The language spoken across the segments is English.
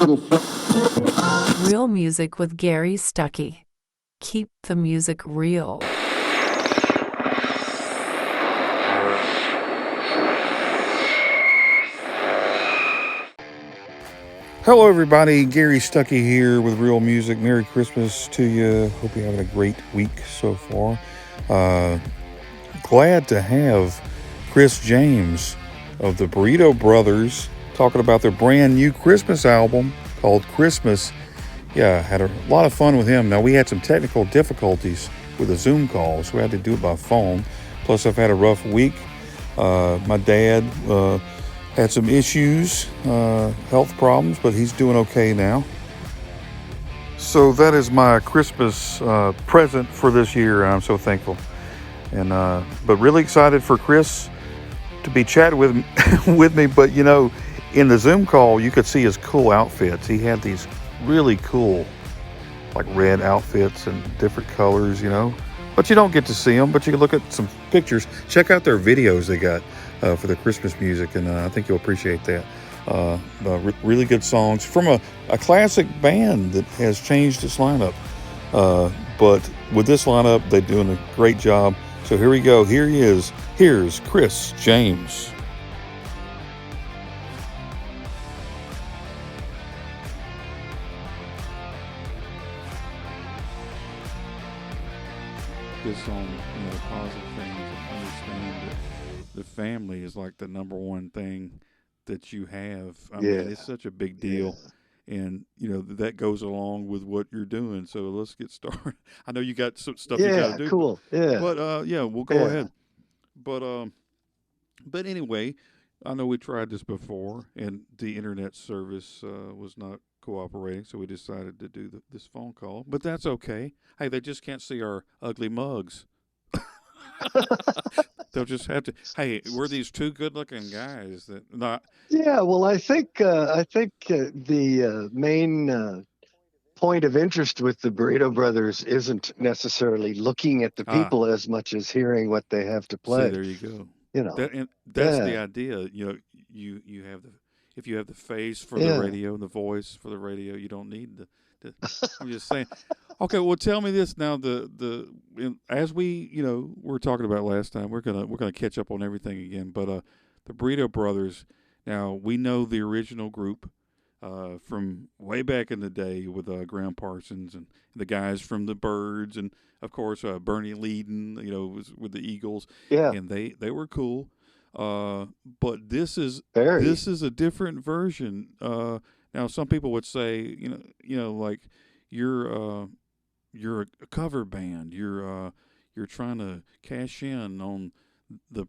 Real music with Gary Stuckey. Keep the music real. Hello, everybody. Gary Stuckey here with Real Music. Merry Christmas to you. Hope you're having a great week so far. Glad to have Chris James of the Burrito Brothers talking about their brand new Christmas album called Christmas. Yeah, had a lot of fun with him. Now, we had some technical difficulties with a Zoom call, so we had to do it by phone. Plus, I've had a rough week. My dad had some issues, health problems, but he's doing okay now. So that is my Christmas present for this year, and I'm so thankful. And but really excited for Chris to be chatting with with me. But you know, in the Zoom call, you could see his cool outfits. He had these really cool, like red outfits and different colors, you know. But you don't get to see them. But you can look at some pictures. Check out their videos they got for their Christmas music, and I think you'll appreciate that. Really good songs from a classic band that has changed its lineup. But with this lineup, they're doing a great job. So here we go. Here he is. Here's Chris James. Focus on positive things and understand that the family is like the number one thing that you have. I mean, Yeah, it's such a big yeah, deal, and that goes along with what you're doing. So let's get started. I know you got some stuff you got to yeah, do, but cool. Yeah, yeah, we'll go yeah. ahead. But anyway, I know we tried this before, and the internet service was not cooperating, so we decided to do this phone call. But that's okay. Hey, they just can't see our ugly mugs. They'll just have to. Hey, we're these two good-looking guys that not. Yeah, well, I think the main point of interest with the Burrito Brothers isn't necessarily looking at the Ah, people as much as hearing what they have to see, play. there you go. You know. And that's the Yeah, idea. You have the if you have the face for the yeah. radio and the voice for the radio, you don't need the I'm just saying. Okay, well, tell me this now. As we were talking about last time, we're gonna catch up on everything again. But the Burrito Brothers. Now we know the original group from way back in the day with Graham Parsons and the guys from the Birds, and of course Bernie Leadon. Was with the Eagles, Yeah, and they were cool. But very. this is a different version. Now some people would say, like you're you're a cover band. You're trying to cash in on the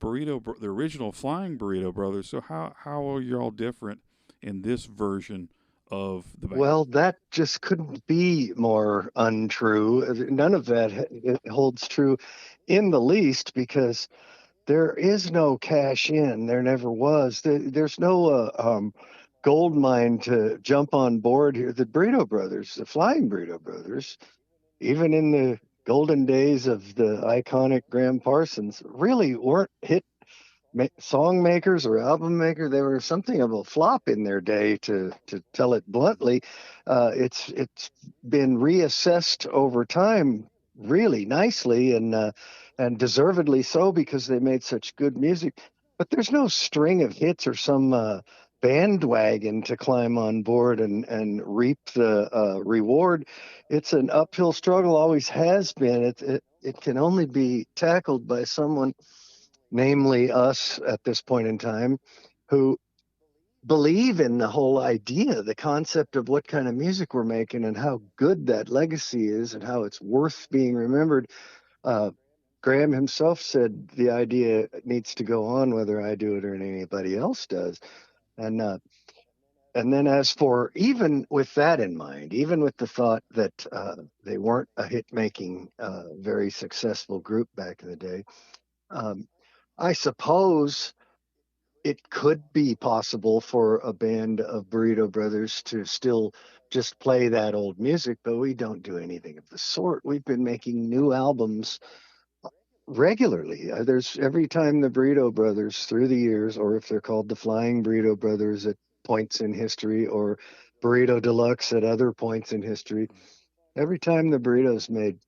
original Flying Burrito Brothers. So how are you all different in this version of the band? Well, that just couldn't be more untrue. None of that it holds true in the least because there is no cash in. There never was. There's no gold mine to jump on board here. The Burrito Brothers, the Flying Burrito Brothers, even in the golden days of the iconic Graham Parsons, really weren't hit song makers or album maker. They were something of a flop in their day, to tell it bluntly. It's been reassessed over time really nicely and deservedly so because they made such good music. But there's no string of hits or some bandwagon to climb on board and reap the reward. It's an uphill struggle, always has been. It can only be tackled by someone, namely us at this point in time, who believe in the whole idea, the concept of what kind of music we're making and how good that legacy is and how it's worth being remembered. Uh, Graham himself said the idea needs to go on whether I do it or anybody else does. And and then as for even with that in mind, even with the thought that they weren't a hit making, very successful group back in the day, um, I suppose it could be possible for a band of Burrito Brothers to still just play that old music, but we don't do anything of the sort. We've been making new albums regularly. There's every time the Burrito Brothers through the years, or if they're called the Flying Burrito Brothers at points in history, or Burrito Deluxe at other points in history. Every time the Burritos made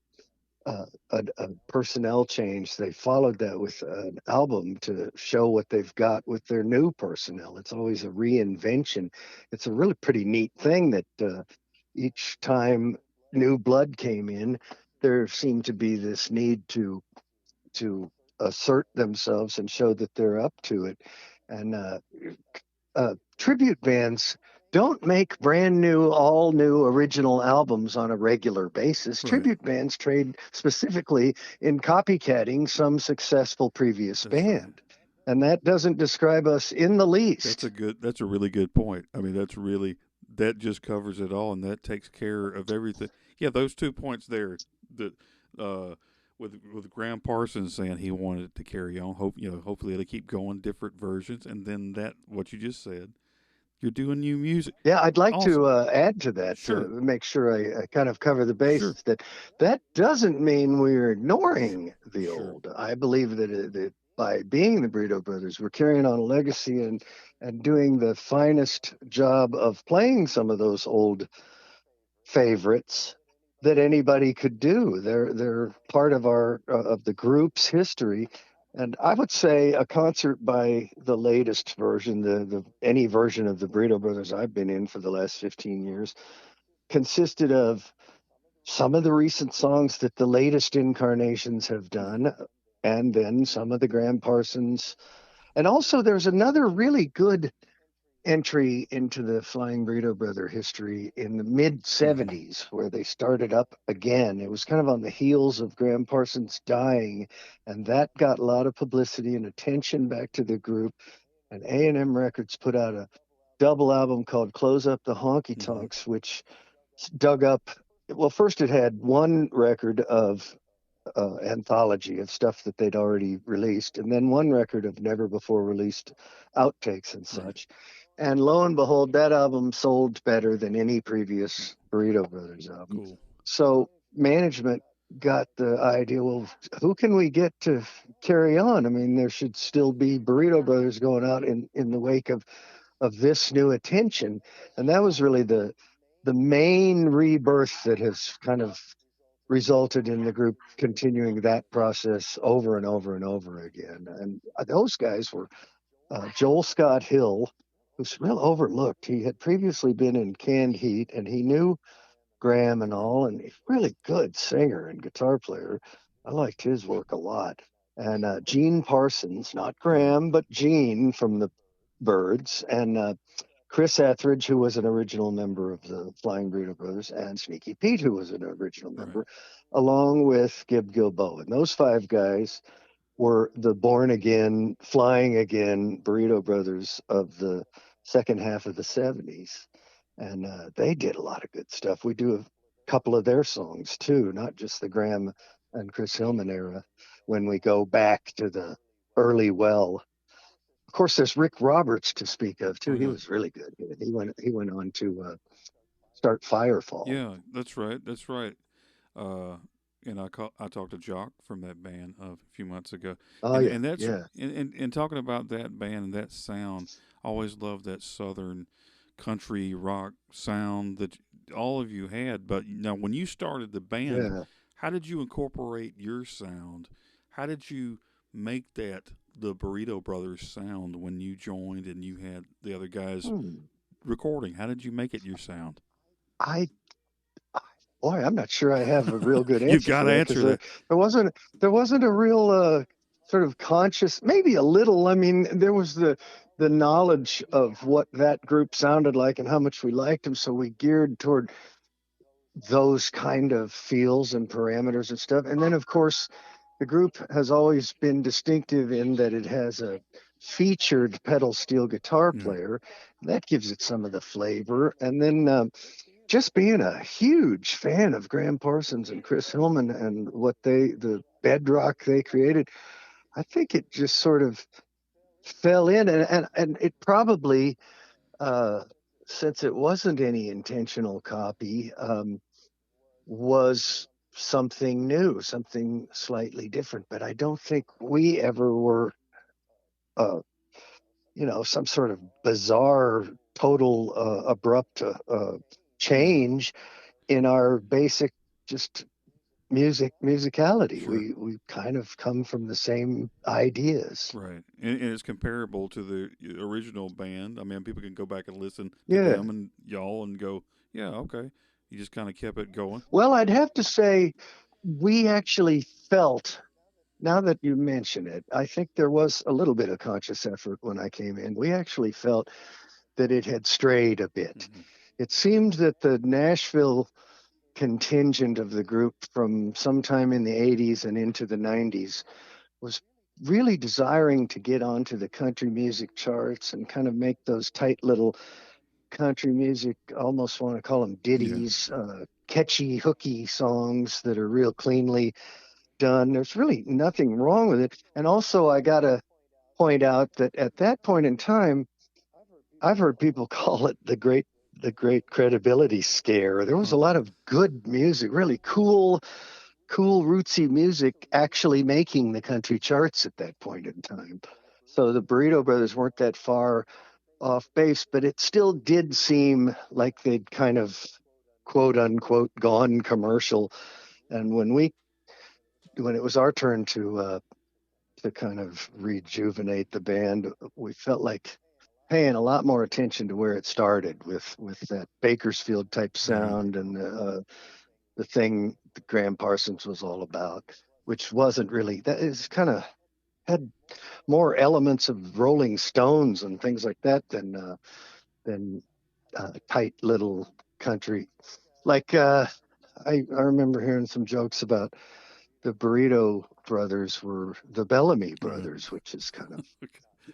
a personnel change, they followed that with an album to show what they've got with their new personnel. It's always a reinvention. It's a really pretty neat thing that each time new blood came in, there seemed to be this need to assert themselves and show that they're up to it. And tribute bands don't make brand new, all new original albums on a regular basis. Right. Tribute bands trade specifically in copycatting some successful previous That's right. band. And that doesn't describe us in the least. That's a really good point. I mean, that just covers it all, and that takes care of everything. Yeah, those 2 points there, that uh, with Graham Parsons saying he wanted to carry on. Hopefully it'll keep going, different versions, and then that what you just said, you're doing new music. Yeah, I'd like to Awesome. add to that to Sure. make sure I kind of cover the Sure. bases that that doesn't mean we're ignoring the Sure. old. I believe that by being the Burrito Brothers, we're carrying on a legacy and doing the finest job of playing some of those old favorites that anybody could do. They're part of our of the group's history. And I would say a concert by the latest version, the any version of the Burrito Brothers I've been in for the last 15 years, consisted of some of the recent songs that the latest incarnations have done, and then some of the Graham Parsons. And also, there's another really good entry into the Flying Burrito Brother history in the mid Mm-hmm. 70s, where they started up again. It was kind of on the heels of Graham Parsons dying, and that got a lot of publicity and attention back to the group. And A&M Records put out a double album called Close Up the Honky Mm-hmm. Tonks, which dug up. Well, first it had one record of anthology of stuff that they'd already released, and then one record of never before released outtakes and Right. such. And lo and behold, that album sold better than any previous Burrito Brothers album. Cool. So management got the idea, well, who can we get to carry on? I mean, there should still be Burrito Brothers going out in the wake of this new attention. And that was really the main rebirth that has kind of resulted in the group continuing that process over and over and over again. And those guys were Joel Scott Hill, who's real overlooked. He had previously been in Canned Heat, and he knew Graham and Right. all, and he's a really good singer and guitar player. I liked his work a lot. And Gene Parsons, not Right. Graham, but Gene from the Byrds, and Chris Etheridge, who was an original member of the Flying Burrito Brothers, and Sneaky Pete, who was an original Right. member, along with Gib Gilboa. And those five guys were the born again, flying again Burrito Brothers of the second half of the 70s. And they did a lot of good stuff. We do a couple of their songs too, not just the Graham and Chris Hillman era, when we go back to the early well. Of course, there's Rick Roberts to speak of too. Oh He yeah. was really good. He went on to start Firefall. Yeah. That's right. That's right. Uh, and I talked to Jock from that band a few months ago, Oh and yeah, and that's yeah, and talking about that band and that sound. I always loved that southern country rock sound that all of you had. But now, when you started the band, yeah. how did you incorporate your sound? How did you make that the Burrito Brothers sound when you joined and you had the other guys Hmm. recording? How did you make it your sound? I Boy, I'm not sure I have a real good You've answer got for to that because answer that. there wasn't a real sort of conscious, maybe a little. I mean, there was the knowledge of what that group sounded like and how much we liked them, so we geared toward those kind of feels and parameters and stuff. And then, of course, the group has always been distinctive in that it has a featured pedal steel guitar Yeah. player. That gives it some of the flavor. And then just being a huge fan of Graham Parsons and Chris Hillman and the bedrock they created, I think it just sort of fell in. And it probably, uh, since it wasn't any intentional copy, was something new, something slightly different. But I don't think we ever were, uh, some sort of bizarre total abrupt Yeah. change in our basic just musicality. Sure. We kind of come from the same ideas. Right. And it's comparable to the original band. I mean, people can go back and listen to Yeah. them and y'all and go, yeah, okay. You just kind of kept it going. Well, I'd have to say we actually felt, now that you mention it, I think there was a little bit of conscious effort when I came in. We actually felt that it had strayed a bit. Hmm. It seemed that the Nashville contingent of the group from sometime in the 80s and into the 90s was really desiring to get onto the country music charts and kind of make those tight little country music, almost want to call them Yeah. ditties, catchy, hooky songs that are real cleanly done. There's really nothing wrong with it. And also, I got to point out that at that point in time, I've heard people call it the great credibility scare. There was Huh. a lot of good music, really cool rootsy music actually making the country charts at that point in time. So the Burrito Brothers weren't that far off base, but it still did seem like they'd kind of quote unquote gone commercial. And when it was our turn to kind of rejuvenate the band, we felt like paying a lot more attention to where it started with that Bakersfield type Right. sound and the thing that Graham Parsons was all about, which wasn't really, that is kind of had more elements of Rolling Stones and things like that than tight little country. Like I remember hearing some jokes about the Burrito Brothers were the Bellamy Right. Brothers, which is kind of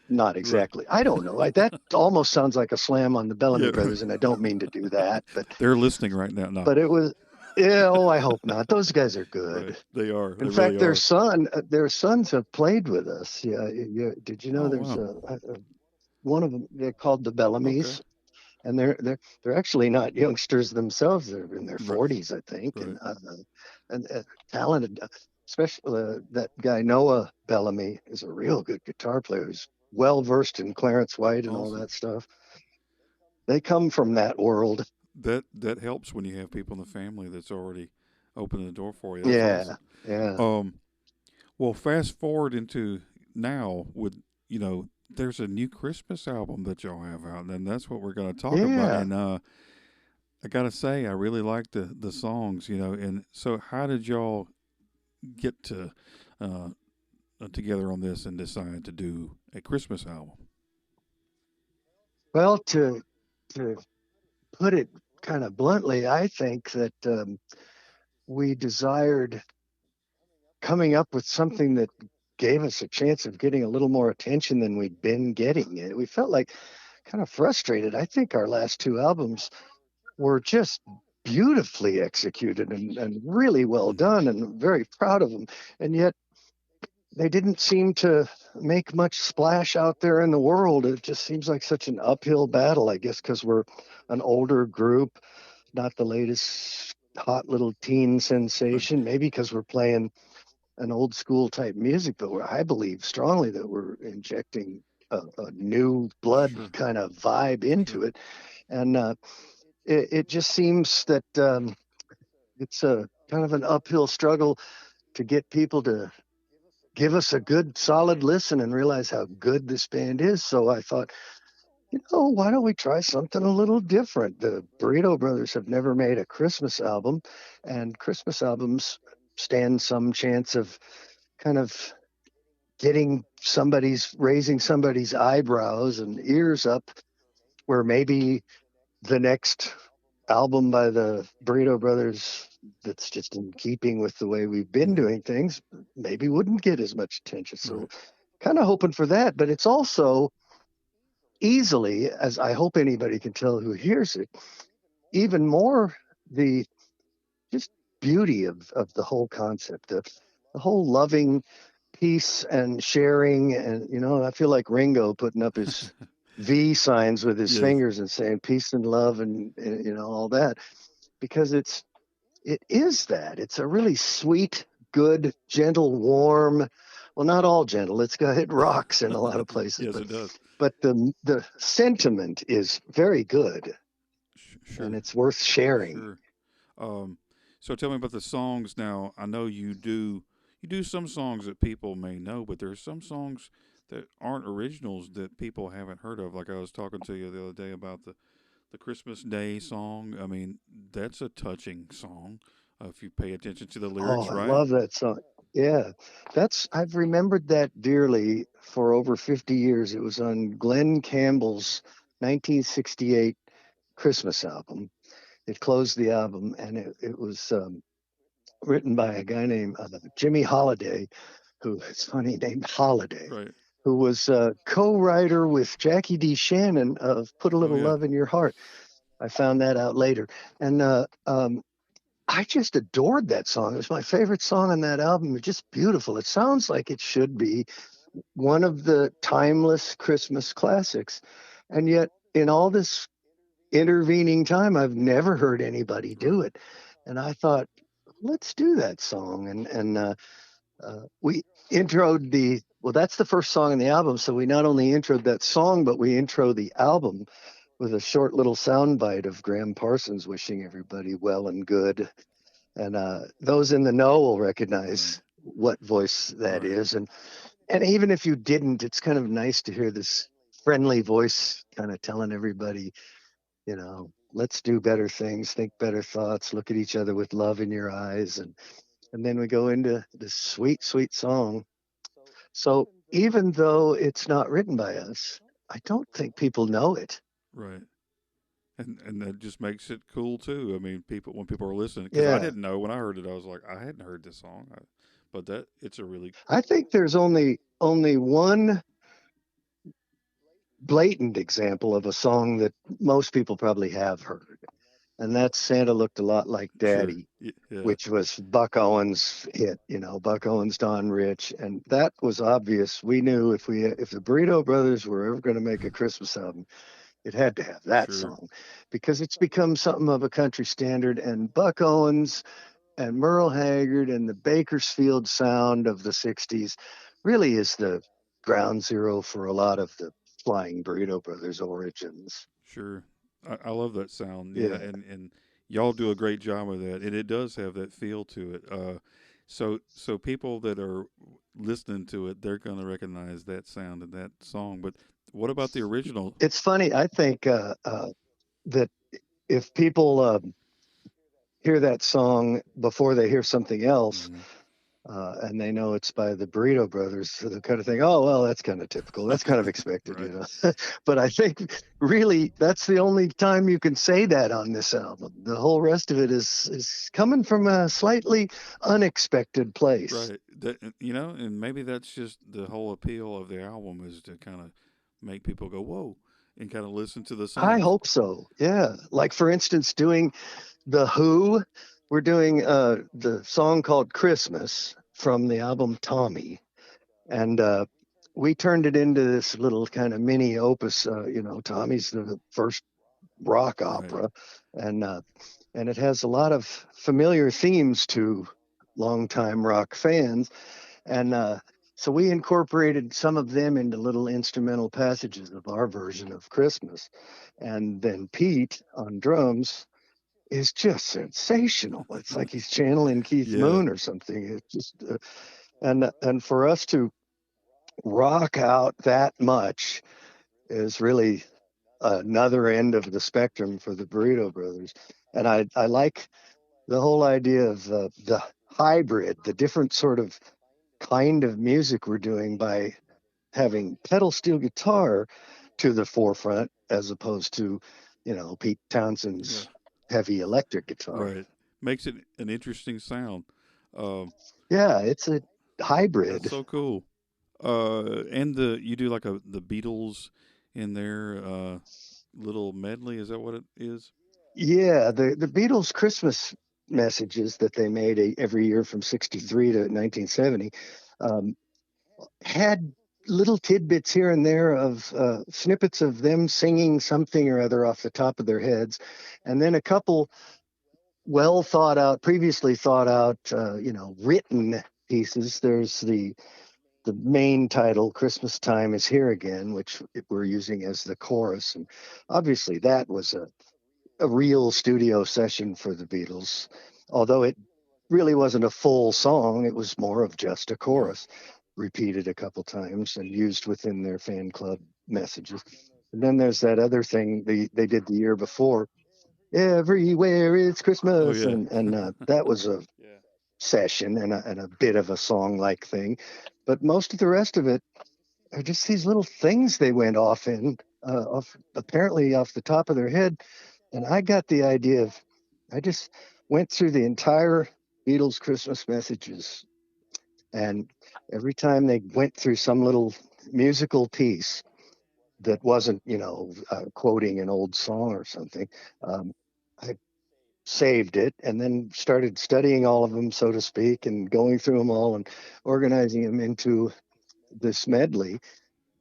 not Right. exactly. I don't know. That almost sounds like a slam on the Bellamy Yeah. Brothers, and I don't mean to do that, They're listening right now. No. but it was. Yeah, oh, I hope not. Those guys are Right. good. They are. In They really fact, their are. son, their sons have played with us. Yeah, yeah. Did you know Oh, there's wow. a one of them? They're called the Okay. Bellamys, and they're actually not youngsters themselves. They're in their Right. 40s, I think, Right. and talented. Especially that guy Noah Bellamy is a real good guitar player. Who's well versed in Clarence White and all Awesome. that stuff. They come from that world. That helps when you have people in the family that's already opened the door for you. That's Yeah, awesome. yeah, Um, well, fast forward into now with there's a new Christmas album that y'all have out, and that's what we're going to talk about. yeah. And I got to say, I really like the songs, And so, how did y'all get to uh, together on this and decide to do a Christmas album? Well, to put it kind of bluntly, I think that we desired coming up with something that gave us a chance of getting a little more attention than we'd been getting. We felt like kind of frustrated. I think our last two albums were just beautifully executed and really well Hmm. done, and very proud of them. And yet they didn't seem to make much splash out there in the world. It just seems like such an uphill battle, I guess, because we're an older group, not the latest hot little teen Right. sensation. Maybe because we're playing an old school type music, but I believe strongly that we're injecting a new blood Sure. kind of vibe into Sure. it. And it just seems that it's a kind of an uphill struggle to get people to give us a good solid listen and realize how good this band is. So I thought, why don't we try something a little different? The Burrito Brothers have never made a Christmas album, and Christmas albums stand some chance of kind of raising somebody's eyebrows and ears up, where maybe the next album by the Burrito Brothers that's just in keeping with the way we've been Hmm. doing things maybe wouldn't get as much attention. So Right. kind of hoping for that, but it's also easily, as I hope anybody can tell who hears it, even more the just beauty of the whole concept of the whole loving peace and sharing. And I feel like Ringo putting up his V signs with his Yes. fingers and saying peace and love and all that, because it is that. It's a really sweet, good, gentle, warm. Well, not all gentle. It rocks in a lot of places, Yes, but it does. but the sentiment is very good, and Sure, it's worth sharing. sure. Um, so tell me about the songs now. I know you do some songs that people may know, but there's some songs that aren't originals that people haven't heard of. Like I was talking to you the other day about the Christmas Day song. I mean, that's a touching song if you pay attention to the Oh, lyrics, I right? love that song. Yeah, that's I've remembered that dearly for over 50 years. It was on Glenn Campbell's 1968 Christmas album. It closed the album, and it was written by a guy named Jimmy Holiday, who it's funny named Holiday, Right. who was a co-writer with Jackie D. Shannon of "Put a Oh Little yeah. Love in Your Heart." I found that out later, and I just adored that song. It was my favorite song on that album. It's just beautiful. It sounds like it should be one of the timeless Christmas classics, and yet in all this intervening time, I've never heard anybody do Right. it. And I thought, let's do that song. And we introed the, well, that's the first song in the album. So we not only introed that song, but we intro the album with a short little sound bite of Graham Parsons wishing everybody well and good. And those in the know will Right. recognize what voice that Right. is. And even if you didn't, it's kind of nice to hear this friendly voice kind of telling everybody, let's do better things, think better thoughts, look at each other with love in your eyes. And then we go into this sweet, sweet song. So even though it's not written by us, I don't think people know it. Right. And that just makes it cool too. I mean, people when people are listening, because I Yeah. didn't know when I heard it, I was like, I hadn't heard this song, but that it's a really I think there's only one blatant example of a song that most people probably have heard, and that's Santa Looked a Lot Like sure, Daddy, yeah, which was Buck Owens' hit, Buck Owens, Don Rich, and that was obvious. We knew if the Burrito Brothers were ever going to make a Christmas album, it had to have that sure, song because it's become something of a country standard. And Buck Owens and Merle Haggard and the Bakersfield sound of the '60s really is the ground zero for a lot of the Flying Burrito Brothers origins. sure. I love that sound, yeah, Yeah. and y'all do a great job of that, and it does have that feel to it. So people that are listening to it, they're gonna recognize that sound and that song. But what about the original? It's funny. I think that if people hear that song before they hear something else, Hmm. and they know it's by the Burrito Brothers, so they kind of think, oh, well, that's kind of typical. That's kind of expected, Right, But I think really that's the only time you can say that on this album. The whole rest of it is coming from a slightly unexpected place. right. That and maybe that's just the whole appeal of the album is to kind of make people go whoa and kind of listen to the I songs. hope so. Yeah. Like, for instance, doing The Who, we're doing the song called Christmas from the album Tommy. And we turned it into this little kind of mini opus. Tommy's the first rock Right, opera, and it has a lot of familiar themes to longtime rock fans, and so we incorporated some of them into little instrumental passages of our version of Christmas, and then Pete on drums is just sensational. It's like he's channeling Keith yeah, Moon or something. It's just and for us to rock out that much is really another end of the spectrum for the Burrito Brothers. And I like the whole idea of the hybrid, the different sort of kind of music we're doing by having pedal steel guitar to the forefront as opposed to, Pete yeah, Townsend's heavy electric guitar. right. Makes it an interesting sound. Um, Yeah, it's a that's hybrid. so cool. And you do like the Beatles in there, little medley. Is that what it is? Yeah, the Beatles' Christmas messages that they made every year from Hmm. '63 to 1970 um, had little tidbits here and there of snippets of them singing something or other off the top of their heads, and then a couple well thought out, previously thought out, written pieces. There's the the main title, Christmas Time is Here Again, which we're using as the chorus. And obviously, that was a real studio session for the Beatles, although it really wasn't a full song. It was more of just a Yeah. chorus, repeated a couple times and used within their fan club messages. And then there's that other thing they did the year before, Everywhere It's Oh Christmas, yeah. and that was a Yeah. session and a bit of a song like thing. But most of the rest of it are just these little things they went off in, apparently off the top of their head. And I got the idea of, I just went through the entire Beatles Christmas messages, and every time they went through some little musical piece that wasn't, quoting an old song or something, I saved it and then started studying all of them, so to speak, and going through them all and organizing them into this medley.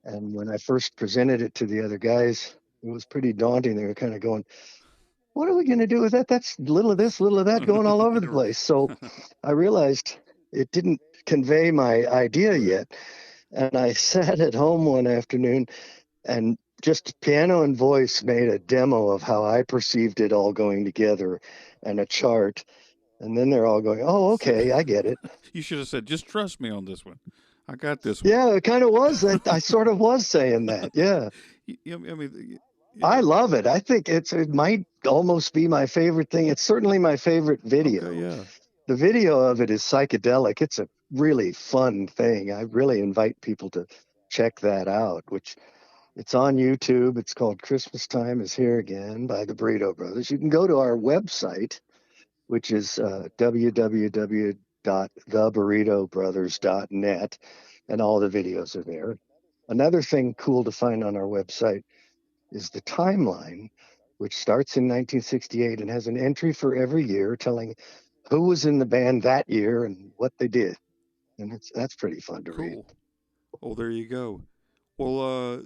And when I first presented it to the other guys, it was pretty daunting. They were kind of going, what are we going to do with that? That's little of this, little of that going all over the place. So I realized it didn't convey my idea Right. yet. And I sat at home one afternoon and just piano and voice made a demo of how I perceived it all going together and a chart. And then they're all going, oh, See, okay, I get it. you should have said, "Just trust me on this one. I got this one." Yeah, it kind of was. I sort of was saying that. Yeah. I mean, yeah. I love it. I think it might almost be my favorite thing. It's certainly my favorite Okay. video. Yeah. The video of it is psychedelic. It's a really fun thing. I really invite people to check that out, which it's on YouTube. It's called Christmas Time is Here Again by the Burrito Brothers. You can go to our website, which is www.theburritobrothers.net, and all the videos are there. Another thing cool to find on our website is the timeline, which starts in 1968 and has an entry for every year telling who was in the band that year and what they did. And that's pretty fun to read. Cool. Oh, there you go. Well,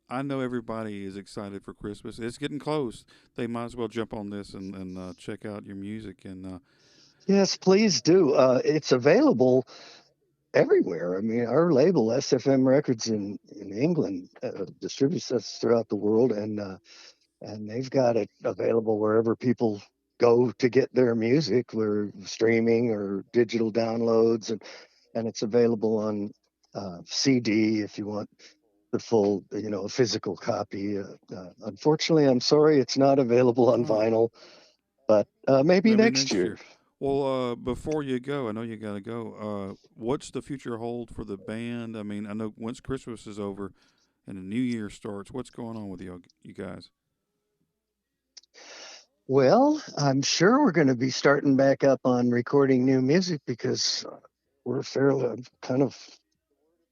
I know everybody is excited for Christmas. It's getting close. They might as well jump on this and check out your music. And Yes, please do. It's available everywhere. I mean, our label, SFM Records in England, distributes us throughout the world, and they've got it available wherever people go to get their music. We're streaming or digital downloads, and it's available on CD if you want the full, physical copy. Unfortunately, I'm sorry it's not available on oh, vinyl, but maybe maybe next next year. year. Well, before you go, I know you got to go. What's the future hold for the band? I mean, I know once Christmas is over and the new year starts, what's going on with you guys? Well, I'm sure we're going to be starting back up on recording new music because we're fairly kind of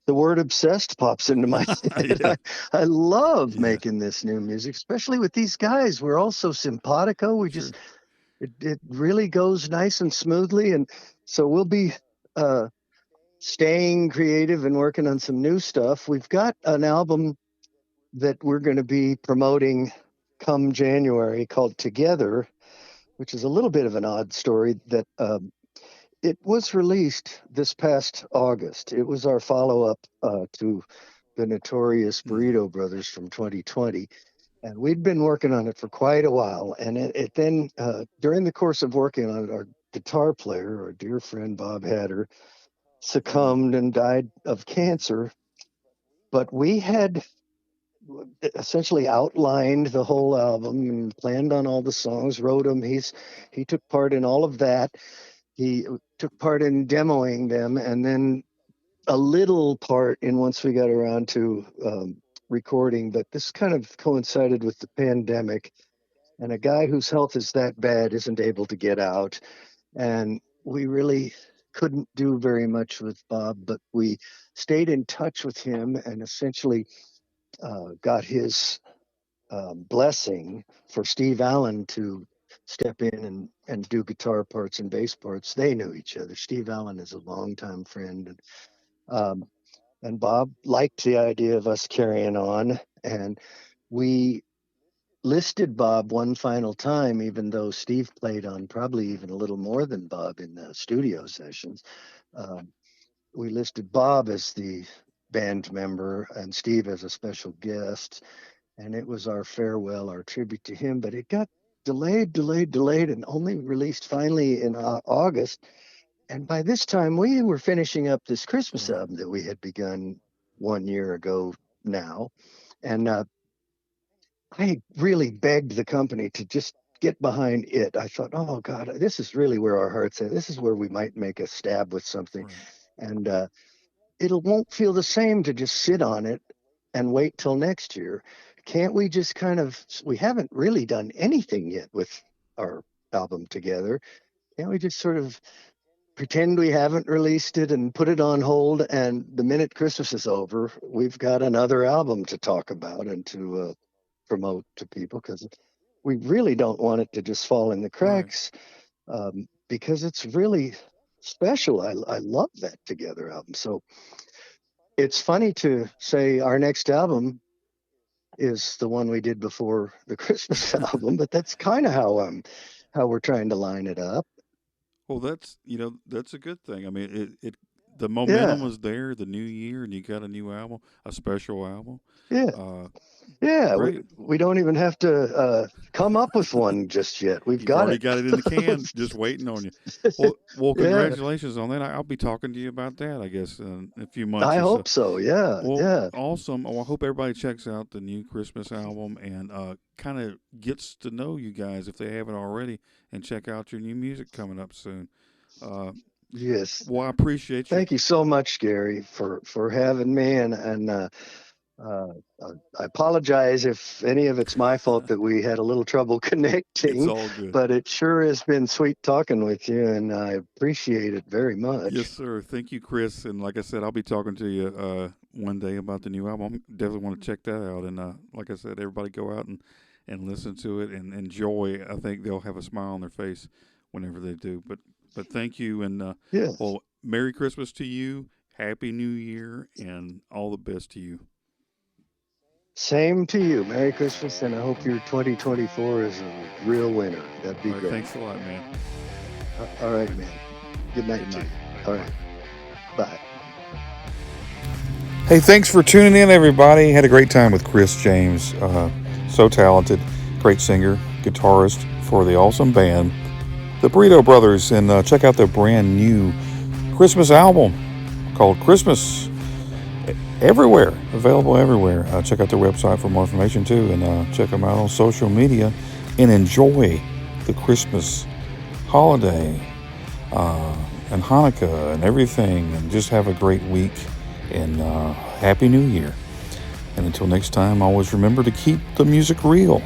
the word obsessed pops into my head. Yeah. I love Yeah. making this new music, especially with these guys. We're all so simpatico. Sure. It really goes nice and smoothly. And so we'll be uh, staying creative and working on some new stuff. We've got an album that we're going to be promoting come January called Together, which is a little bit of an odd story that it was released this past August. It was our follow up to the notorious Mm. Burrito Brothers from 2020. And we'd been working on it for quite a while. And it then, during the course of working on it, our guitar player, our dear friend Bob Hatter, Mm. succumbed and died of cancer. But we had essentially outlined the whole album and planned on all the songs, wrote them. He took part in all of that. He took part in demoing them, and then a little part in once we got around to recording. But this kind of coincided with the pandemic, and a guy whose health is that bad isn't able to get out, and we really couldn't do very much with Bob, but we stayed in touch with him and essentially got his blessing for Steve Allen to step in and do guitar parts and bass parts. They knew each other. Steve Allen is a longtime friend, um, and Bob liked the idea of us carrying on. And we listed Bob one final time, even though Steve played on probably even a little more than Bob in the studio sessions. Um, we listed Bob as the band member and Steve as a special guest, and it was our farewell, our tribute to him. But it got delayed, and only released finally in August. And by this time, we were finishing up this Christmas Right. album that we had begun 1 year ago now. And I really begged the company to just get behind it. I thought, oh God, this is really where our heart's at. This is where we might make a stab with something. Right. And it won't feel the same to just sit on it and wait till next year. Can't we just we haven't really done anything yet with our album together. Can't we just sort of pretend we haven't released it and put it on hold? And the minute Christmas is over, we've got another album to talk about and to promote to people, because we really don't want it to just fall in the Right. cracks, because it's really special. I love that Together album. So it's funny to say our next album is the one we did before the Christmas album, but that's kind of how we're trying to line it up. Well, that's a good thing. I mean, the momentum Yeah, was there, the new year, and you got a new album, a special album. yeah, Uh, yeah. We Great. we don't even have to come up with one just yet. We've You've got already it. got it in the can, just waiting on you. Well, Yeah, congratulations on that. I'll be talking to you about that, I guess, in a few months I or so. hope so. Yeah, Well, yeah. awesome. Well, I hope everybody checks out the new Christmas album and kind of gets to know you guys if they haven't already, and check out your new music coming up soon. Uh, Yes. well, I appreciate you. Thank you so much, Gary, for having me, and uh, I apologize if any of it's my fault that we had a little trouble It's connecting, all good. but it sure has been sweet talking with you, and I appreciate it very Yes, much. sir. Thank you, Chris. And like I said, I'll be talking to you one day about the new album. I definitely want to check that out. And like I said, everybody go out and listen to it and enjoy. I think they'll have a smile on their face whenever they do. But thank you, and Yes. well, Merry Christmas to you, Happy New Year, and all the best to you. Same to you. Merry Christmas, and I hope your 2024 is a real winner. That'd be All right, great. thanks a lot, man. All All right, right, man. Good good night to night. you. All All right, right. bye. Bye. Hey, thanks for tuning in, everybody. Had a great time with Chris James. So talented, great singer, guitarist for the awesome band, the Burrito Brothers. And check out their brand new Christmas album called Christmas. Everywhere, available everywhere. Check out their website for more information too, and check them out on social media. And enjoy the Christmas holiday and Hanukkah and everything, and just have a great week, and Happy New Year. And until next time, always remember to keep the music real.